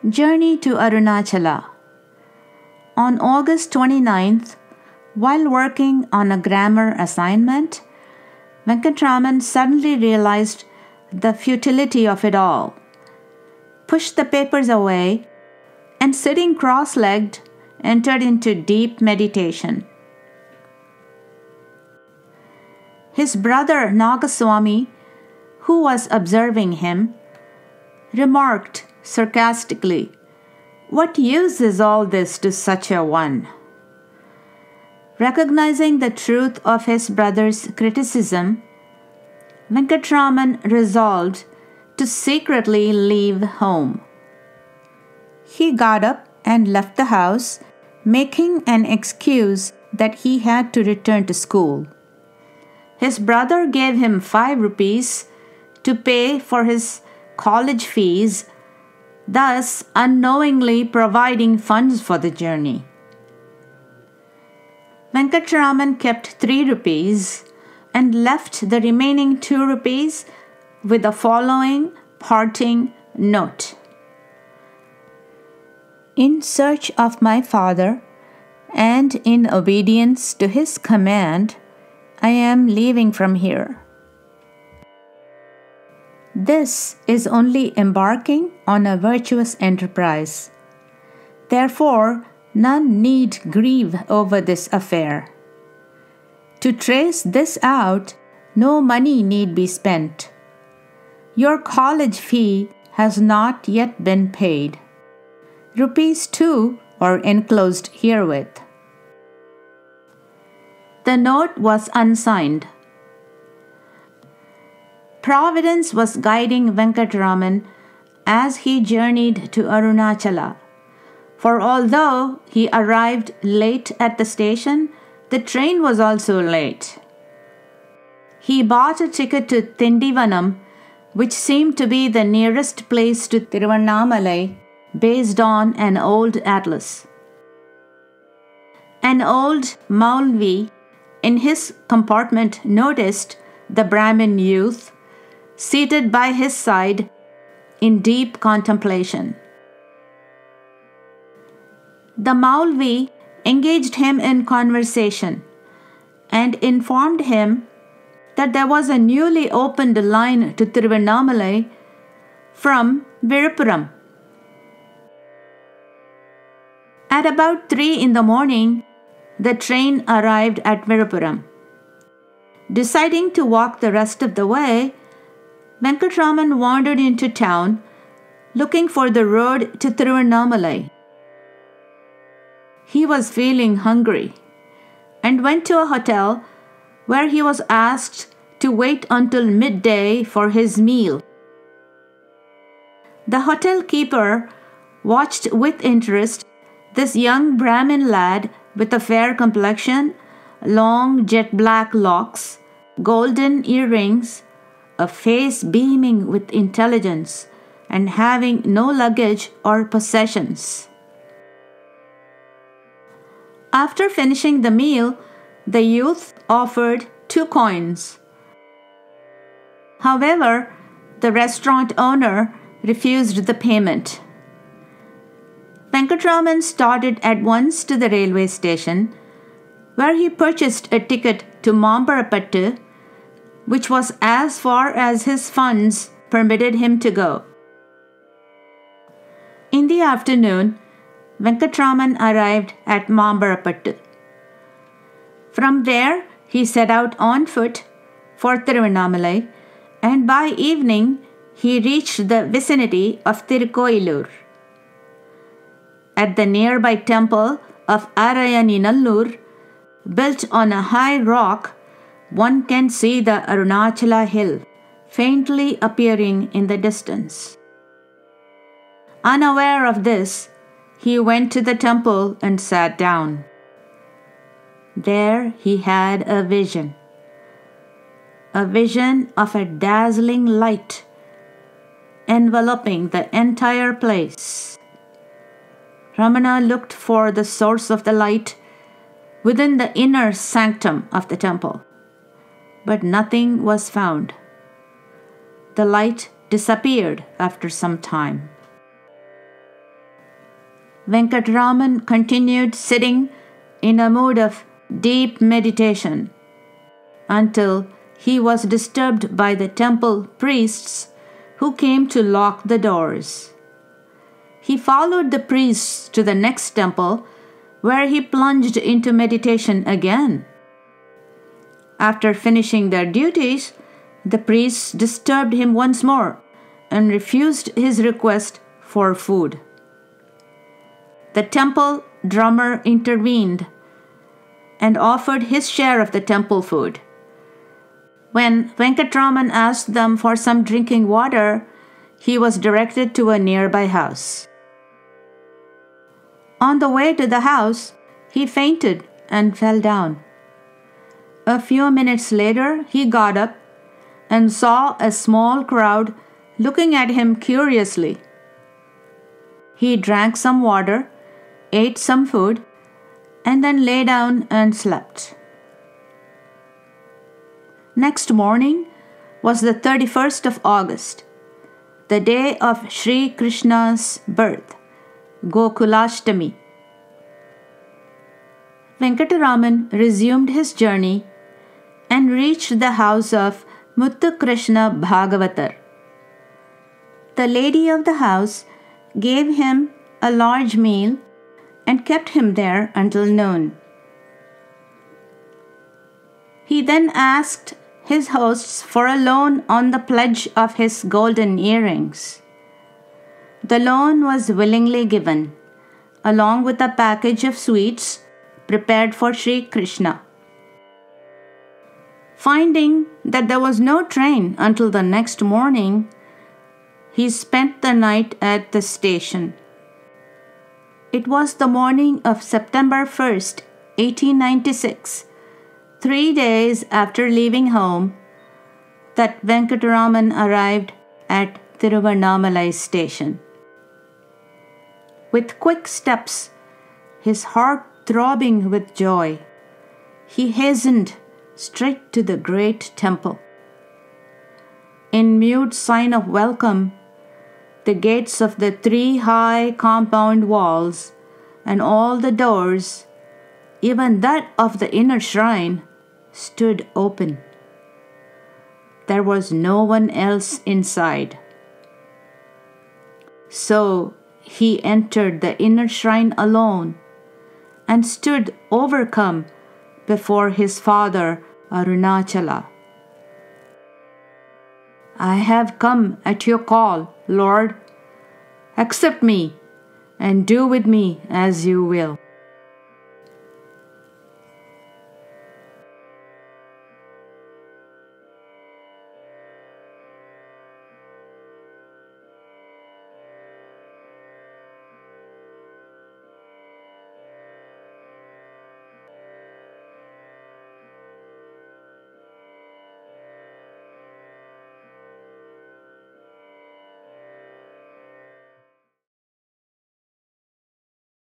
Journey to Arunachala. On August 29th, while working on a grammar assignment, Venkatraman suddenly realized the futility of it all, pushed the papers away, and sitting cross-legged, entered into deep meditation. His brother Nagaswami, who was observing him, remarked sarcastically, "What use is all this to such a one?" Recognizing the truth of his brother's criticism, Venkatraman resolved to secretly leave home. He got up and left the house, making an excuse that he had to return to school. His brother gave him 5 rupees to pay for his college fees, thus unknowingly providing funds for the journey. Venkatraman kept 3 rupees and left the remaining 2 rupees with the following parting note: "In search of my father and in obedience to his command, I am leaving from here." This is only embarking on a virtuous enterprise. Therefore, none need grieve over this affair. To trace this out, no money need be spent. Your college fee has not yet been paid. Rupees 2 are enclosed herewith. The note was unsigned. Providence was guiding Venkatraman as he journeyed to Arunachala, for although he arrived late at the station, the train was also late. He bought a ticket to Tindivanam, which seemed to be the nearest place to Tiruvannamalai, based on an old atlas. An old Maulvi in his compartment noticed the Brahmin youth seated by his side in deep contemplation. The Maulvi engaged him in conversation and informed him that there was a newly opened line to Tiruvannamalai from Viluppuram. At about 3 in the morning, the train arrived at Viluppuram. Deciding to walk the rest of the way, Venkatraman wandered into town, looking for the road to Tiruvannamalai. He was feeling hungry and went to a hotel where he was asked to wait until midday for his meal. The hotel keeper watched with interest this young Brahmin lad with a fair complexion, long jet black locks, golden earrings, a face beaming with intelligence, and having no luggage or possessions. After finishing the meal, the youth offered 2 coins. However, the restaurant owner refused the payment. Venkatraman started at once to the railway station, where he purchased a ticket to Mambarapattu, which was as far as his funds permitted him to go. In the afternoon, Venkatraman arrived at Mambarapattu. From there, he set out on foot for Tiruvannamalai, and by evening he reached the vicinity of Tirukkoilur. At the nearby temple of Arayaninallur, built on a high rock, one can see the Arunachala hill faintly appearing in the distance. Unaware of this, he went to the temple and sat down. There he had a vision of a dazzling light enveloping the entire place. Ramana looked for the source of the light within the inner sanctum of the temple, but nothing was found. The light disappeared after some time. Venkatraman continued sitting in a mood of deep meditation until he was disturbed by the temple priests who came to lock the doors. He followed the priests to the next temple, where he plunged into meditation again. After finishing their duties, the priests disturbed him once more and refused his request for food. The temple drummer intervened and offered his share of the temple food. When Venkatraman asked them for some drinking water, he was directed to a nearby house. On the way to the house, he fainted and fell down. A few minutes later, he got up and saw a small crowd looking at him curiously. He drank some water, ate some food, and then lay down and slept. Next morning was the 31st of August, the day of Sri Krishna's birth, Gokulashtami. Venkataraman resumed his journey and reached the house of Muthu Krishna Bhagavatar. The lady of the house gave him a large meal and kept him there until noon. He then asked his hosts for a loan on the pledge of his golden earrings. The loan was willingly given, along with a package of sweets prepared for Sri Krishna. Finding that there was no train until the next morning, he spent the night at the station. It was the morning of September 1st, 1896, 3 days after leaving home, that Venkataraman arrived at Tiruvannamalai station. With quick steps, his heart throbbing with joy, he hastened straight to the great temple. In mute sign of welcome, the gates of the 3 high compound walls and all the doors, even that of the inner shrine, stood open. There was no one else inside. So he entered the inner shrine alone and stood overcome before his father Arunachala. I have come at your call, Lord. Accept me and do with me as you will.